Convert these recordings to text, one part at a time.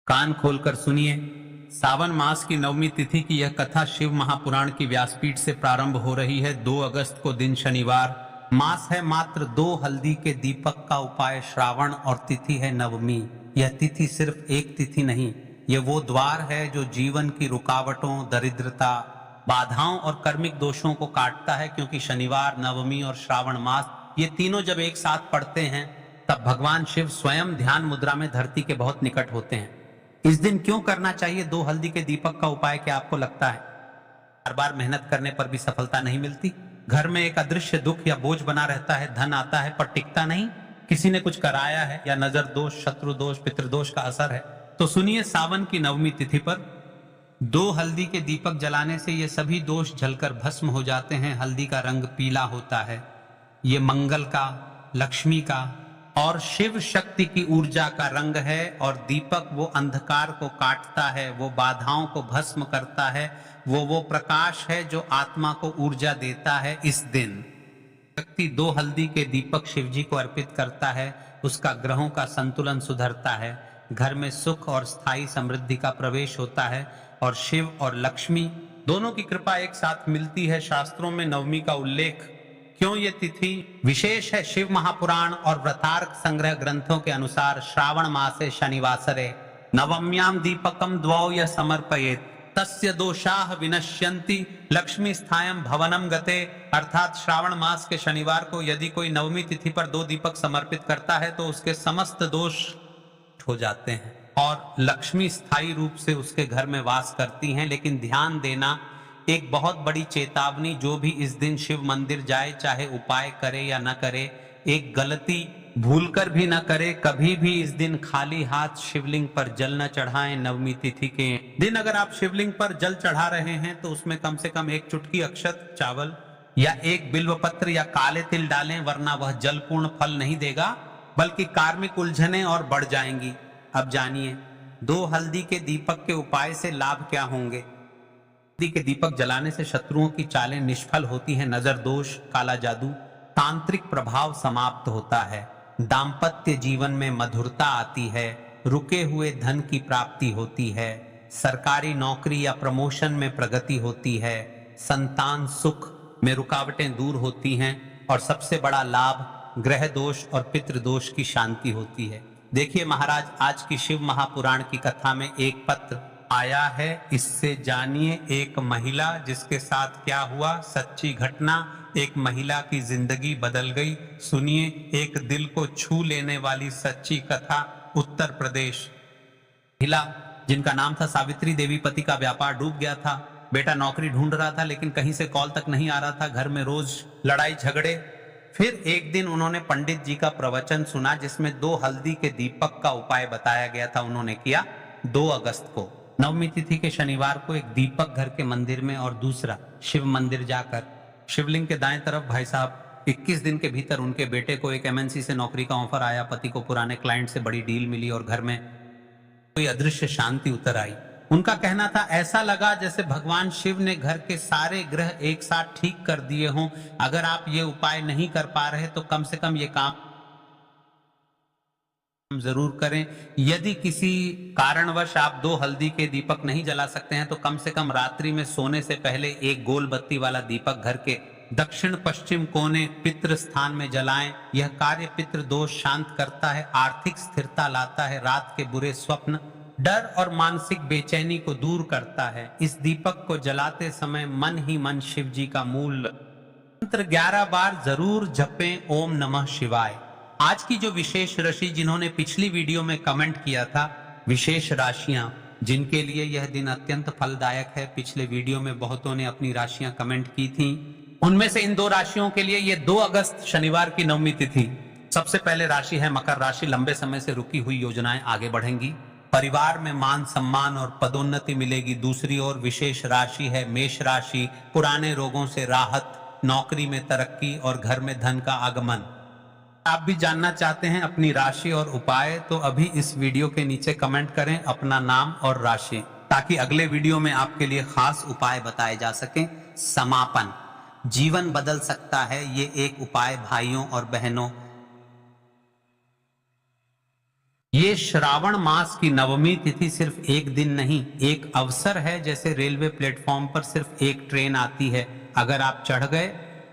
कान खोलकर सुनिए। सावन मास की नवमी तिथि की यह कथा शिव महापुराण की व्यासपीठ से प्रारंभ हो रही है। 2 अगस्त को दिन शनिवार, मास है मात्र 2 हल्दी के दीपक का उपाय श्रावण और तिथि है नवमी। यह तिथि सिर्फ एक तिथि नहीं, यह वो द्वार है जो जीवन की रुकावटों, दरिद्रता, बाधाओं और कर्मिक दोषों को काटता है। क्योंकि शनिवार, नवमी और श्रावण मास ये तीनों जब एक साथ पड़ते हैं तब भगवान शिव स्वयं ध्यान मुद्रा में धरती के बहुत निकट होते हैं। इस दिन क्यों करना चाहिए 2 हल्दी के दीपक का उपाय? क्या आपको लगता है बार बार मेहनत करने पर भी सफलता नहीं मिलती? घर में एक अदृश्य दुख या बोझ बना रहता है, धन आता है पर टिकता नहीं, किसी ने कुछ कराया है या नजर दोष, शत्रु दोष, पितृदोष का असर है? तो सुनिए, सावन की नवमी तिथि पर 2 हल्दी के दीपक जलाने से ये सभी दोष जलकर भस्म हो जाते हैं। हल्दी का रंग पीला होता है, ये मंगल का, लक्ष्मी का और शिव शक्ति की ऊर्जा का रंग है। और दीपक वो अंधकार को काटता है, वो बाधाओं को भस्म करता है, वो प्रकाश है जो आत्मा को ऊर्जा देता है। इस दिन व्यक्ति 2 हल्दी के दीपक शिव जी को अर्पित करता है, उसका ग्रहों का संतुलन सुधरता है, घर में सुख और स्थायी समृद्धि का प्रवेश होता है और शिव और लक्ष्मी दोनों की कृपा एक साथ मिलती है। शास्त्रों में नवमी का उल्लेख क्यों ये तिथि विशेष है? शिव महापुराण और व्रतार्क संग्रह ग्रंथों के अनुसार श्रावण मासे शनिवासरे नवम्याम दीपकम द्वौ य समर्पयेत तस्य दोषाः विनश्यन्ति लक्ष्मी स्थायं भवनम गते। अर्थात श्रावण मास के शनिवार को यदि कोई नवमी तिथि पर 2 दीपक समर्पित करता है तो उसके समस्त दोष हो जाते हैं और लक्ष्मी स्थायी रूप से उसके घर में वास करती हैं। लेकिन ध्यान देना, एक बहुत बड़ी चेतावनी, जो भी इस दिन शिव मंदिर जाए, चाहे उपाय करे या न करे, एक गलती भूलकर भी न करे। कभी भी इस दिन खाली हाथ शिवलिंग पर जल न चढ़ाएं। नवमी तिथि के दिन अगर आप शिवलिंग पर जल चढ़ा रहे हैं तो उसमें कम से कम 1 चुटकी अक्षत चावल या 1 बिल्वपत्र या काले तिल डालें, वरना वह जल पूर्ण फल नहीं देगा बल्कि कार्मिक उलझनें और बढ़ जाएंगी। अब जानिए 2 हल्दी के दीपक के उपाय से लाभ क्या होंगे। हल्दी के दीपक जलाने से शत्रुओं की चालें निष्फल होती हैं, नजर दोष, काला जादू, तांत्रिक प्रभाव समाप्त होता है, दाम्पत्य जीवन में मधुरता आती है, रुके हुए धन की प्राप्ति होती है, सरकारी नौकरी या प्रमोशन में प्रगति होती है, संतान सुख में रुकावटें दूर होती हैं और सबसे बड़ा लाभ ग्रह दोष और पितृदोष की शांति होती है। देखिए महाराज, आज की शिव महापुराण की कथा में एक पत्र आया है, इससे जानिए एक महिला जिसके साथ क्या हुआ। सच्ची घटना, एक महिला की जिंदगी बदल गई। सुनिए एक दिल को छू लेने वाली सच्ची कथा। उत्तर प्रदेश महिला जिनका नाम था सावित्री देवी, पति का व्यापार डूब गया था, बेटा नौकरी ढूंढ रहा था लेकिन कहीं से कॉल तक नहीं आ रहा था, घर में रोज लड़ाई झगड़े। फिर एक दिन उन्होंने पंडित जी का प्रवचन सुना जिसमें 2 हल्दी के दीपक का उपाय बताया गया था। उन्होंने किया 2 अगस्त को नवमी तिथि के शनिवार को एक दीपक घर के मंदिर में और दूसरा शिव मंदिर जाकर शिवलिंग के दाएं तरफ। भाई साहब 21 दिन के भीतर उनके बेटे को एक MNC से नौकरी का ऑफर आया, पति को पुराने क्लाइंट से बड़ी डील मिली और घर में कोई अदृश्य शांति उतर आई। उनका कहना था ऐसा लगा जैसे भगवान शिव ने घर के सारे ग्रह एक साथ ठीक कर दिए हों। अगर आप ये उपाय नहीं कर पा रहे तो कम से कम ये काम जरूर करें। यदि किसी कारणवश आप 2 हल्दी के दीपक नहीं जला सकते हैं तो कम से कम रात्रि में सोने से पहले एक गोल बत्ती वाला दीपक घर के दक्षिण पश्चिम कोने पितृ स्थान में जलाएं। यह कार्य पितृ दोष शांत करता है, आर्थिक स्थिरता लाता है, रात के बुरे स्वप्न, डर और मानसिक बेचैनी को दूर करता है। इस दीपक को जलाते समय मन ही मन शिव जी का मूल मंत्र 11 बार जरूर जपें, ओम नमः शिवाय। आज की जो विशेष राशि, जिन्होंने पिछली वीडियो में कमेंट किया था, विशेष राशियां जिनके लिए यह दिन अत्यंत फलदायक है, पिछले वीडियो में बहुतों ने अपनी राशियां कमेंट की थी। उनमें से इन 2 राशियों के लिए यह 2 अगस्त शनिवार की नवमी तिथि। सबसे पहले राशि है मकर राशि। लंबे समय से रुकी हुई योजनाएं आगे बढ़ेंगी, परिवार में मान सम्मान और पदोन्नति मिलेगी। दूसरी ओर विशेष राशि है मेष राशि। पुराने रोगों से राहत, नौकरी में तरक्की और घर में धन का आगमन। आप भी जानना चाहते हैं अपनी राशि और उपाय, तो अभी इस वीडियो के नीचे कमेंट करें अपना नाम और राशि, ताकि अगले वीडियो में आपके लिए खास उपाय बताए जा सकें। समापन, जीवन बदल सकता है ये एक उपाय भाइयों और बहनों। ये श्रावण मास की नवमी तिथि सिर्फ एक दिन नहीं, एक अवसर है। जैसे रेलवे प्लेटफॉर्म पर सिर्फ एक ट्रेन आती है, अगर आप चढ़ गए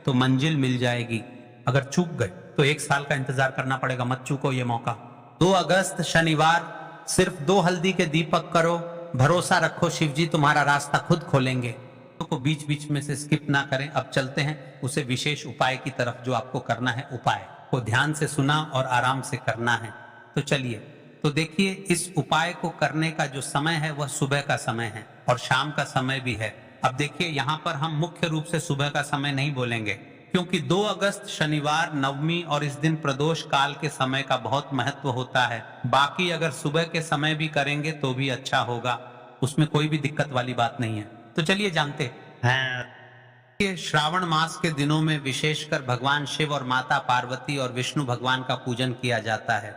तो मंजिल मिल जाएगी, अगर चूक गए तो 1 साल का इंतजार करना पड़ेगा। मत चूको ये मौका। 2 अगस्त शनिवार, सिर्फ 2 हल्दी के दीपक करो, भरोसा रखो शिव जी तुम्हारा रास्ता खुद खोलेंगे। को बीच बीच में से स्किप ना करें। अब चलते हैं उसे विशेष उपाय की तरफ, जो आपको करना है। उपाय को ध्यान से सुना और आराम से करना है। तो चलिए, तो देखिए, इस उपाय को करने का जो समय है वह सुबह का समय है और शाम का समय भी है। अब देखिए, यहाँ पर हम मुख्य रूप से सुबह का समय नहीं बोलेंगे, क्योंकि 2 अगस्त शनिवार नवमी और इस दिन प्रदोष काल के समय का बहुत महत्व होता है। बाकी अगर सुबह के समय भी करेंगे तो भी अच्छा होगा, उसमें कोई भी दिक्कत वाली बात नहीं है। तो चलिए जानते हैं। श्रावण मास के दिनों में विशेषकर भगवान शिव और माता पार्वती और विष्णु भगवान का पूजन किया जाता है।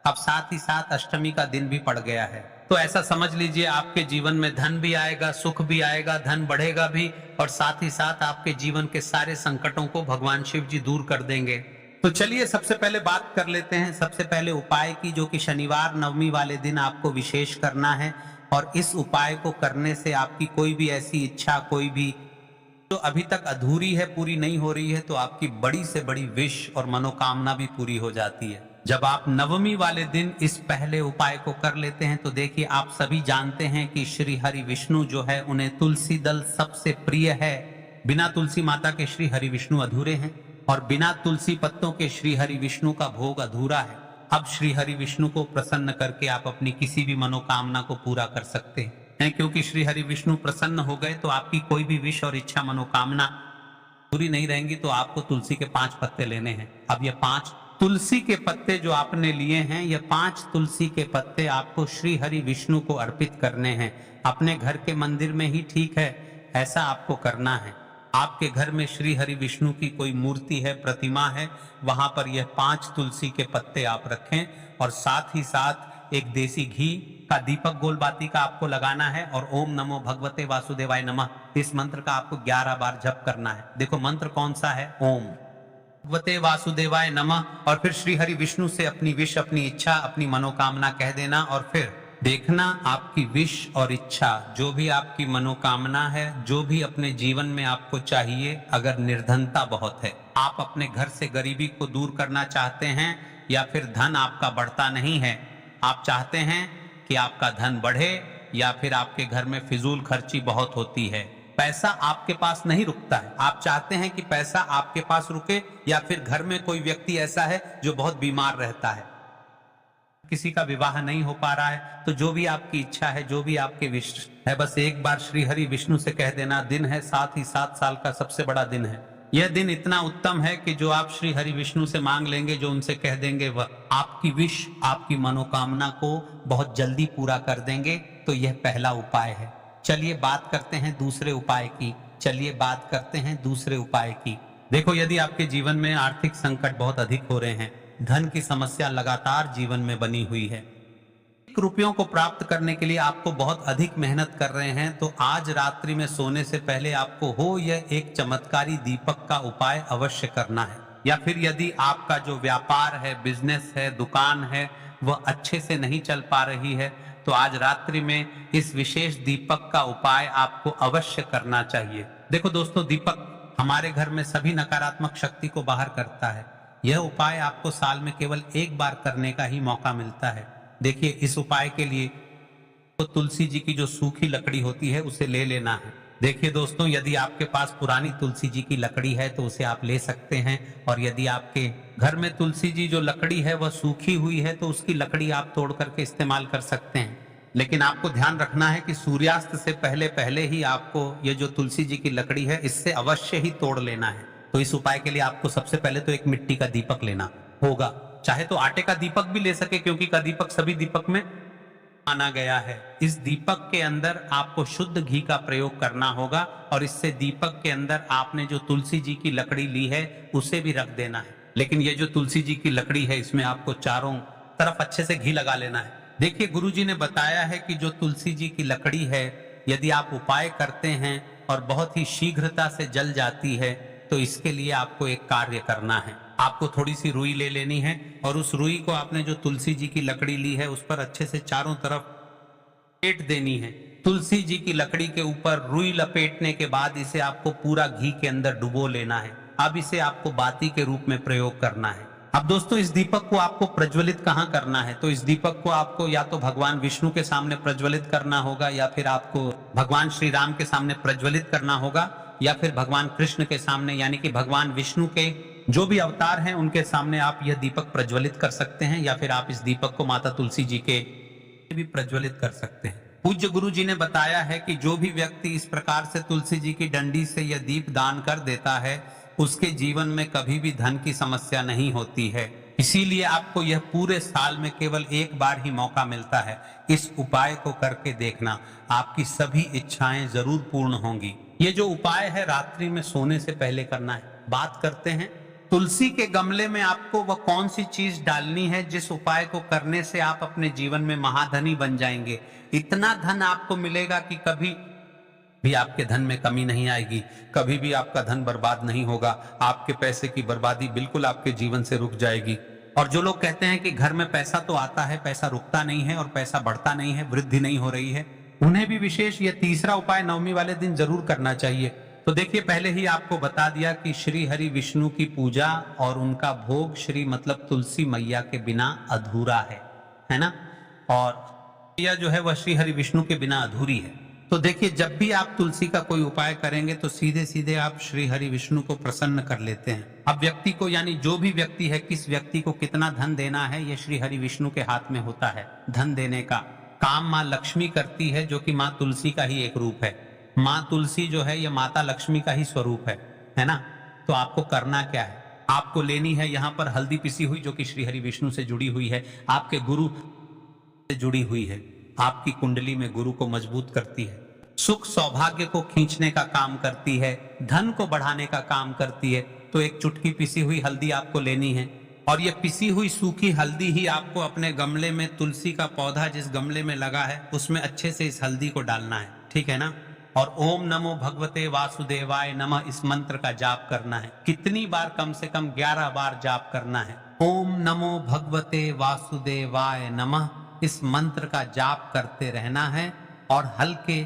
अब साथ ही साथ अष्टमी का दिन भी पड़ गया है, तो ऐसा समझ लीजिए आपके जीवन में धन भी आएगा, सुख भी आएगा, धन बढ़ेगा भी, और साथ ही साथ आपके जीवन के सारे संकटों को भगवान शिव जी दूर कर देंगे। तो चलिए सबसे पहले बात कर लेते हैं सबसे पहले उपाय की, जो कि शनिवार नवमी वाले दिन आपको विशेष करना है। और इस उपाय को करने से आपकी कोई भी ऐसी इच्छा, कोई भी जो अभी तक अधूरी है, पूरी नहीं हो रही है, तो आपकी बड़ी से बड़ी विश और मनोकामना भी पूरी हो जाती है। जब आप नवमी वाले दिन इस पहले उपाय को कर लेते हैं, तो देखिए, आप सभी जानते हैं कि श्री हरि विष्णु जो है, उन्हें तुलसी दल सबसे प्रिय है। बिना तुलसी माता के श्री हरि विष्णु अधूरे हैं, और बिना तुलसी पत्तों के श्री हरि विष्णु का भोग अधूरा है। अब श्री हरि विष्णु को प्रसन्न करके आप अपनी किसी भी मनोकामना को पूरा कर सकते हैं, क्योंकि श्री हरि विष्णु प्रसन्न हो गए तो आपकी कोई भी विश और इच्छा, मनोकामना पूरी नहीं रहेंगी। तो आपको तुलसी के 5 पत्ते लेने हैं। अब ये 5 तुलसी के पत्ते जो आपने लिए हैं, ये 5 तुलसी के पत्ते आपको श्री हरि विष्णु को अर्पित करने हैं। अपने घर के मंदिर में ही ठीक है, ऐसा आपको करना है। आपके घर में श्री हरि विष्णु की कोई मूर्ति है, प्रतिमा है, वहां पर यह 5 तुलसी के पत्ते आप रखें, और साथ ही साथ एक देसी घी का दीपक गोलबाती का आपको लगाना है, और ओम नमो भगवते वासुदेवाय नमः, इस मंत्र का आपको 11 बार जप करना है। देखो मंत्र कौन सा है, ओम भगवते वासुदेवाय नमः, और फिर श्री हरि विष्णु से अपनी विश, अपनी इच्छा, अपनी मनोकामना कह देना, और फिर देखना आपकी विश और इच्छा, जो भी आपकी मनोकामना है, जो भी अपने जीवन में आपको चाहिए। अगर निर्धनता बहुत है, आप अपने घर से गरीबी को दूर करना चाहते हैं, या फिर धन आपका बढ़ता नहीं है, आप चाहते हैं कि आपका धन बढ़े, या फिर आपके घर में फिजूल खर्ची बहुत होती है, पैसा आपके पास नहीं रुकता है, आप चाहते हैं कि पैसा आपके पास रुके, या फिर घर में कोई व्यक्ति ऐसा है जो बहुत बीमार रहता है, किसी का विवाह नहीं हो पा रहा है, तो जो भी आपकी इच्छा है, जो भी आपके विश है, बस एक बार श्री हरि विष्णु से कह देना। दिन है साथ ही 7 साल का सबसे बड़ा दिन है। यह दिन इतना उत्तम है कि जो आप श्री हरि विष्णु से मांग लेंगे, जो उनसे कह देंगे, वह आपकी विश, आपकी मनोकामना को बहुत जल्दी पूरा कर देंगे। तो यह पहला उपाय है। चलिए बात करते हैं दूसरे उपाय की। देखो, यदि आपके जीवन में आर्थिक संकट बहुत अधिक हो रहे हैं, धन की समस्या लगातार जीवन में बनी हुई है, रुपयों को प्राप्त करने के लिए आपको बहुत अधिक मेहनत कर रहे हैं, तो आज रात्रि में सोने से पहले आपको हो यह एक चमत्कारी दीपक का उपाय अवश्य करना है। या फिर यदि आपका जो व्यापार है, बिजनेस है, दुकान है, वह अच्छे से नहीं चल पा रही है, तो आज रात्रि में इस विशेष दीपक का उपाय आपको अवश्य करना चाहिए। देखो दोस्तों, दीपक हमारे घर में सभी नकारात्मक शक्ति को बाहर करता है। यह उपाय आपको साल में केवल 1 बार करने का ही मौका मिलता है। देखिए, इस उपाय के लिए तो तुलसी जी की जो सूखी लकड़ी होती है, उसे ले लेना है। देखिए दोस्तों, यदि आपके पास पुरानी तुलसी जी की लकड़ी है तो उसे आप ले सकते हैं, और यदि आपके घर में तुलसी जी जो लकड़ी है वह सूखी हुई है, तो उसकी लकड़ी आप तोड़ करके इस्तेमाल कर सकते हैं। लेकिन आपको ध्यान रखना है कि सूर्यास्त से पहले पहले ही आपको ये जो तुलसी जी की लकड़ी है, इससे अवश्य ही तोड़ लेना है। तो इस उपाय के लिए आपको सबसे पहले तो एक मिट्टी का दीपक लेना होगा। चाहे तो आटे का दीपक भी ले सके, क्योंकि का दीपक सभी दीपक में माना गया है। इस दीपक के अंदर आपको शुद्ध घी का प्रयोग करना होगा, और इससे दीपक के अंदर आपने जो तुलसी जी की लकड़ी ली है उसे भी रख देना है। लेकिन ये जो तुलसी जी की लकड़ी है, इसमें आपको चारों तरफ अच्छे से घी लगा लेना है। देखिए, गुरुजी ने बताया है कि जो तुलसी जी की लकड़ी है, यदि आप उपाय करते हैं और बहुत ही शीघ्रता से जल जाती है, तो इसके लिए आपको एक कार्य करना है। आपको थोड़ी सी रुई ले लेनी है और उस रुई को आपने जो तुलसी जी की लकड़ी ली है उस पर अच्छे से चारों तरफ लपेट देनी है। तुलसी जी की लकड़ी के ऊपर रुई लपेटने के बाद इसे आपको पूरा घी के अंदर डुबो लेना है। अब इसे आपको बाती के रूप में प्रयोग करना है। अब दोस्तों इस दीपक को आपको प्रज्वलित कहाँ करना है, तो इस दीपक को आपको या तो भगवान विष्णु के सामने प्रज्वलित करना होगा, या फिर आपको भगवान श्री राम के सामने प्रज्वलित करना होगा, या फिर भगवान कृष्ण के सामने यानी कि भगवान विष्णु के जो भी अवतार हैं उनके सामने आप यह दीपक प्रज्वलित कर सकते हैं, या फिर आप इस दीपक को माता तुलसी जी के भी प्रज्वलित कर सकते हैं। पूज्य गुरु जी ने बताया है कि जो भी व्यक्ति इस प्रकार से तुलसी जी की डंडी से यह दीप दान कर देता है उसके जीवन में कभी भी धन की समस्या नहीं होती है। इसीलिए आपको यह पूरे साल में केवल एक बार ही मौका मिलता है। इस उपाय को करके देखना, आपकी सभी इच्छाएं जरूर पूर्ण होंगी। ये जो उपाय है रात्रि में सोने से पहले करना है। बात करते हैं तुलसी के गमले में आपको वह कौन सी चीज डालनी है जिस उपाय को करने से आप अपने जीवन में महाधनी बन जाएंगे। इतना धन आपको मिलेगा कि कभी भी आपके धन में कमी नहीं आएगी, कभी भी आपका धन बर्बाद नहीं होगा। आपके पैसे की बर्बादी बिल्कुल आपके जीवन से रुक जाएगी। और जो लोग कहते हैं कि घर में पैसा तो आता है, पैसा रुकता नहीं है और पैसा बढ़ता नहीं है, वृद्धि नहीं हो रही है, उन्हें भी विशेष यह तीसरा उपाय नवमी वाले दिन जरूर करना चाहिए। तो देखिए, पहले ही आपको बता दिया कि श्री हरि विष्णु की पूजा और उनका भोग श्री मतलब तुलसी मैया के बिना अधूरा है ना। और यह जो है वह श्री हरि विष्णु के बिना अधूरी है। तो देखिए, जब भी आप तुलसी का कोई उपाय करेंगे तो सीधे सीधे आप श्री हरि विष्णु को प्रसन्न कर लेते हैं। अब व्यक्ति को यानी जो भी व्यक्ति है, किस व्यक्ति को कितना धन देना है, ये श्री हरि विष्णु के हाथ में होता है। धन देने का काम माँ लक्ष्मी करती है, जो कि माँ तुलसी का ही एक रूप है। माँ तुलसी जो है ये माता लक्ष्मी का ही स्वरूप है ना। तो आपको करना क्या है, आपको लेनी है यहाँ पर हल्दी पिसी हुई, जो कि श्री हरि विष्णु से जुड़ी हुई है, आपके गुरु से जुड़ी हुई है, आपकी कुंडली में गुरु को मजबूत करती है, सुख सौभाग्य को खींचने का काम करती है, धन को बढ़ाने का काम करती है। तो एक चुटकी पिसी हुई हल्दी आपको लेनी है और ये पिसी हुई सूखी हल्दी ही आपको अपने गमले में, तुलसी का पौधा जिस गमले में लगा है उसमें अच्छे से इस हल्दी को डालना है, ठीक है ना। और ओम नमो भगवते वासुदेवाय नमः इस मंत्र का जाप करना है। कितनी बार? कम से कम 11 बार जाप करना है। ओम नमो भगवते वासुदेवाय नमः इस मंत्र का जाप करते रहना है। और हल्के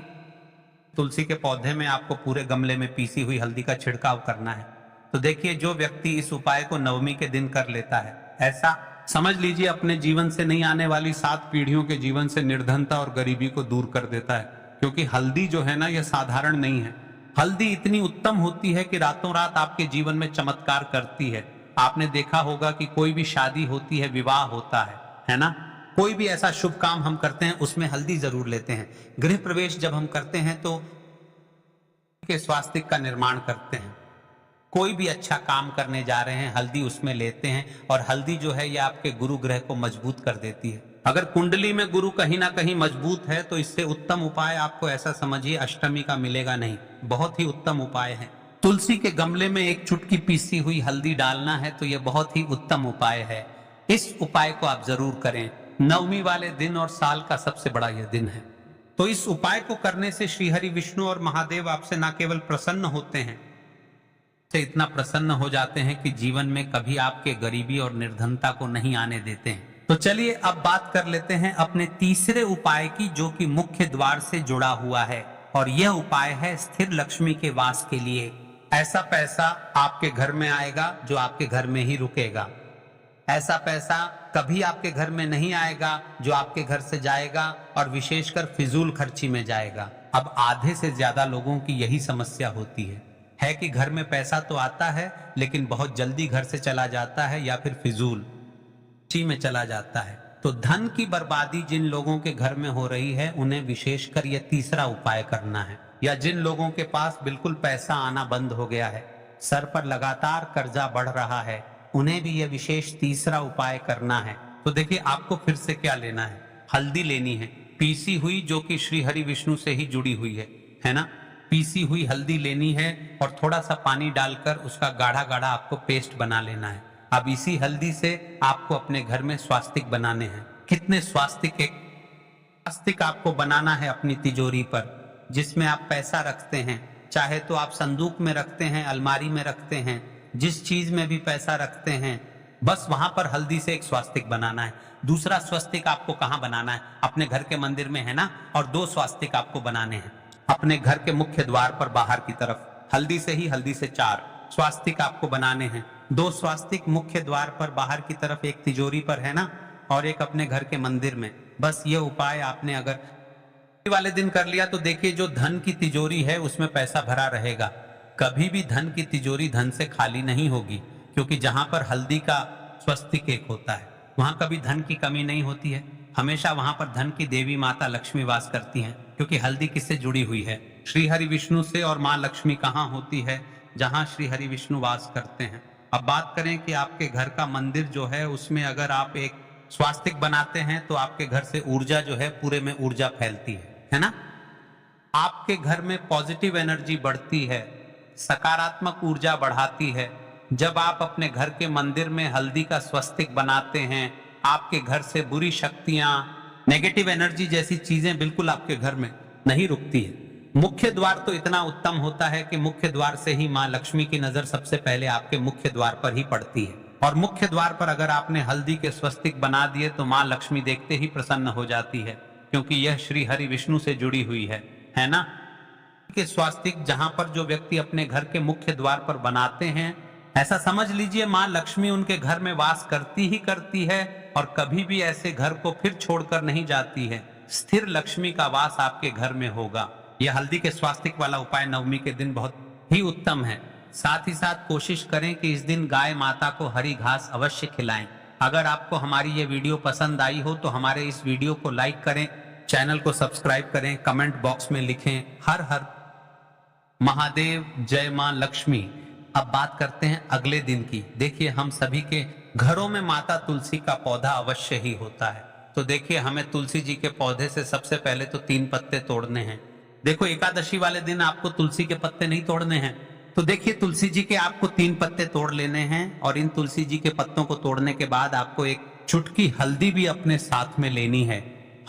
तुलसी के पौधे में आपको पूरे गमले में पीसी हुई हल्दी का छिड़काव करना है। तो देखिए, जो व्यक्ति इस उपाय को नवमी के दिन कर लेता है, ऐसा समझ लीजिए अपने जीवन से नहीं आने वाली 7 पीढ़ियों के जीवन से निर्धनता और गरीबी को दूर कर देता है। क्योंकि हल्दी जो है ना, यह साधारण नहीं है। हल्दी इतनी उत्तम होती है कि रातों रात आपके जीवन में चमत्कार करती है। आपने देखा होगा कि कोई भी शादी होती है, विवाह होता है ना, कोई भी ऐसा शुभ काम हम करते हैं उसमें हल्दी जरूर लेते हैं। गृह प्रवेश जब हम करते हैं तो के स्वास्थ्य का निर्माण करते हैं। कोई भी अच्छा काम करने जा रहे हैं, हल्दी उसमें लेते हैं। और हल्दी जो है ये आपके गुरु ग्रह को मजबूत कर देती है। अगर कुंडली में गुरु कहीं ना कहीं मजबूत है तो इससे उत्तम उपाय आपको ऐसा समझिए अष्टमी का मिलेगा नहीं। बहुत ही उत्तम उपाय है। तुलसी के गमले में एक चुटकी पीसी हुई हल्दी डालना है, तो यह बहुत ही उत्तम उपाय है। इस उपाय को आप जरूर करें। नवमी वाले दिन और साल का सबसे बड़ा यह दिन है। तो इस उपाय को करने से श्री हरि विष्णु और महादेव आपसे न केवल प्रसन्न होते हैं, से इतना प्रसन्न हो जाते हैं कि जीवन में कभी आपके गरीबी और निर्धनता को नहीं आने देते हैं। तो चलिए अब बात कर लेते हैं अपने तीसरे उपाय की, जो कि मुख्य द्वार से जुड़ा हुआ है। और यह उपाय है स्थिर लक्ष्मी के वास के लिए। ऐसा पैसा आपके घर में आएगा जो आपके घर में ही रुकेगा। ऐसा पैसा कभी आपके घर में नहीं आएगा जो आपके घर से जाएगा और विशेषकर फिजूल खर्ची में जाएगा। अब आधे से ज्यादा लोगों की यही समस्या होती है कि घर में पैसा तो आता है लेकिन बहुत जल्दी घर से चला जाता है या फिर फिजूल में चला जाता है। तो धन की बर्बादी जिन लोगों के घर में हो रही है उन्हें विशेषकर यह तीसरा उपाय करना है। या जिन लोगों के पास बिल्कुल पैसा आना बंद हो गया है, सर पर लगातार कर्जा बढ़ रहा है, उन्हें भी यह विशेष तीसरा उपाय करना है। तो देखिए, आपको फिर से क्या लेना है, हल्दी लेनी है पीसी हुई, जो कि श्री हरि विष्णु से ही जुड़ी हुई है ना। पीसी हुई हल्दी लेनी है और थोड़ा सा पानी डालकर उसका गाढ़ा गाढ़ा आपको पेस्ट बना लेना है। अब इसी हल्दी से आपको अपने घर में स्वास्तिक बनाने हैं। कितने स्वास्तिक? एक स्वास्तिक आपको बनाना है अपनी तिजोरी पर, जिसमें आप पैसा रखते हैं। चाहे तो आप संदूक में रखते हैं, अलमारी में रखते हैं, जिस चीज में भी पैसा रखते हैं, बस वहां पर हल्दी से एक स्वास्तिक बनाना है। दूसरा स्वास्तिक आपको कहाँ बनाना है? अपने घर के मंदिर में, है ना। और 2 स्वास्तिक आपको बनाने हैं अपने घर के मुख्य द्वार पर बाहर की तरफ। हल्दी से ही, हल्दी से 4 स्वास्तिक आपको बनाने हैं। 2 स्वास्तिक मुख्य द्वार पर बाहर की तरफ, एक तिजोरी पर, है ना, और एक अपने घर के मंदिर में। बस ये उपाय आपने अगर वाले दिन कर लिया तो देखिए जो धन की तिजोरी है उसमें पैसा भरा रहेगा। कभी भी धन की तिजोरी धन से खाली नहीं होगी, क्योंकि जहां पर हल्दी का स्वस्तिक एक होता है वहां कभी धन की कमी नहीं होती है। हमेशा वहां पर धन की देवी माता लक्ष्मी वास करती हैं, क्योंकि हल्दी किससे जुड़ी हुई है? श्री हरि विष्णु से। और माँ लक्ष्मी कहाँ होती है? जहां श्री हरि विष्णु वास करते हैं। अब बात करें कि आपके घर का मंदिर जो है उसमें अगर आप एक स्वास्तिक बनाते हैं तो आपके घर से ऊर्जा जो है पूरे में ऊर्जा फैलती है ना। आपके घर में पॉजिटिव एनर्जी बढ़ती है, सकारात्मक ऊर्जा बढ़ाती है। जब आप अपने घर के मंदिर में हल्दी का स्वस्तिक बनाते हैं, आपके घर से बुरी शक्तियां, नेगेटिव एनर्जी जैसी चीजें बिल्कुल आपके घर में नहीं रुकती है। मुख्य द्वार तो इतना उत्तम होता है कि मुख्य द्वार से ही माँ लक्ष्मी की नजर सबसे पहले आपके मुख्य द्वार पर ही पड़ती है। और मुख्य द्वार पर अगर आपने हल्दी के स्वस्तिक बना दिए तो माँ लक्ष्मी देखते ही प्रसन्न हो जाती है, क्योंकि यह श्री हरि विष्णु से जुड़ी हुई है ना। के स्वास्तिक जहां पर जो व्यक्ति अपने घर के मुख्य द्वार पर बनाते हैं, ऐसा समझ लीजिए माँ लक्ष्मी उनके घर में वास करती ही करती है और कभी भी ऐसे घर को फिर छोड़कर नहीं जाती है। स्थिर लक्ष्मी का वास आपके घर में होगा। यह हल्दी के स्वास्तिक वाला उपाय नवमी के दिन बहुत ही उत्तम है। साथ ही साथ कोशिश करें कि इस दिन गाय माता को हरी घास अवश्य खिलाएं। अगर आपको हमारी ये वीडियो पसंद आई हो तो हमारे इस वीडियो को लाइक करें, चैनल को सब्सक्राइब करें, कमेंट बॉक्स में लिखें हर हर महादेव, जय मां लक्ष्मी। अब बात करते हैं अगले दिन की। देखिए हम सभी के घरों में माता तुलसी का पौधा अवश्य ही होता है। तो देखिए हमें तुलसी जी के पौधे से सबसे पहले तो 3 पत्ते तोड़ने हैं। देखो एकादशी वाले दिन आपको तुलसी के पत्ते नहीं तोड़ने हैं। तो देखिए तुलसी जी के आपको 3 पत्ते तोड़ लेने हैं और इन तुलसी जी के पत्तों को तोड़ने के बाद आपको एक चुटकी हल्दी भी अपने साथ में लेनी है।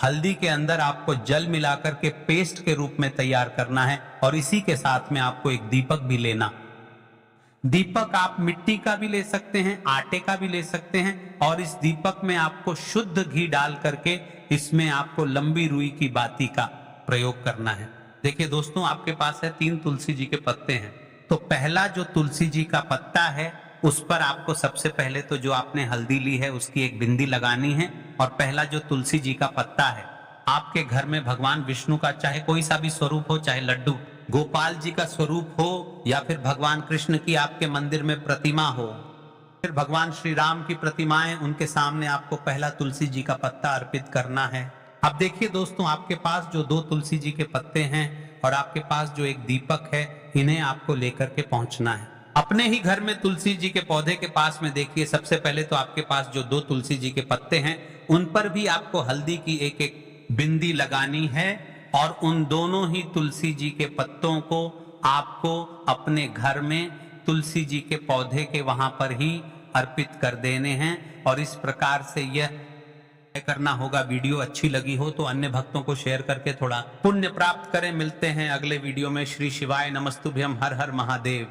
हल्दी के अंदर आपको जल मिलाकर के पेस्ट के रूप में तैयार करना है और इसी के साथ में आपको एक दीपक भी लेना। दीपक आप मिट्टी का भी ले सकते हैं, आटे का भी ले सकते हैं और इस दीपक में आपको शुद्ध घी डाल करके इसमें आपको लंबी रुई की बाती का प्रयोग करना है। देखिए दोस्तों आपके पास है 3 तुलसी जी के पत्ते हैं। तो पहला जो तुलसी जी का पत्ता है उस पर आपको सबसे पहले तो जो आपने हल्दी ली है उसकी एक बिंदी लगानी है। और पहला जो तुलसी जी का पत्ता है, आपके घर में भगवान विष्णु का चाहे कोई सा भी स्वरूप हो, चाहे लड्डू गोपाल जी का स्वरूप हो या फिर भगवान कृष्ण की आपके मंदिर में प्रतिमा हो, फिर भगवान श्री राम की प्रतिमाएं, उनके सामने आपको पहला तुलसी जी का पत्ता अर्पित करना है। अब देखिए दोस्तों आपके पास जो 2 तुलसी जी के पत्ते हैं और आपके पास जो एक दीपक है, इन्हें आपको लेकर के पहुंचना है अपने ही घर में तुलसी जी के पौधे के पास में। देखिए सबसे पहले तो आपके पास जो 2 तुलसी जी के पत्ते हैं उन पर भी आपको हल्दी की एक एक बिंदी लगानी है और उन दोनों ही तुलसी जी के पत्तों को आपको अपने घर में तुलसी जी के पौधे के वहां पर ही अर्पित कर देने हैं। और इस प्रकार से यह करना होगा। वीडियो अच्छी लगी हो तो अन्य भक्तों को शेयर करके थोड़ा पुण्य प्राप्त करें। मिलते हैं अगले वीडियो में। श्री शिवाय नमस्तुभ्यम, हर हर महादेव।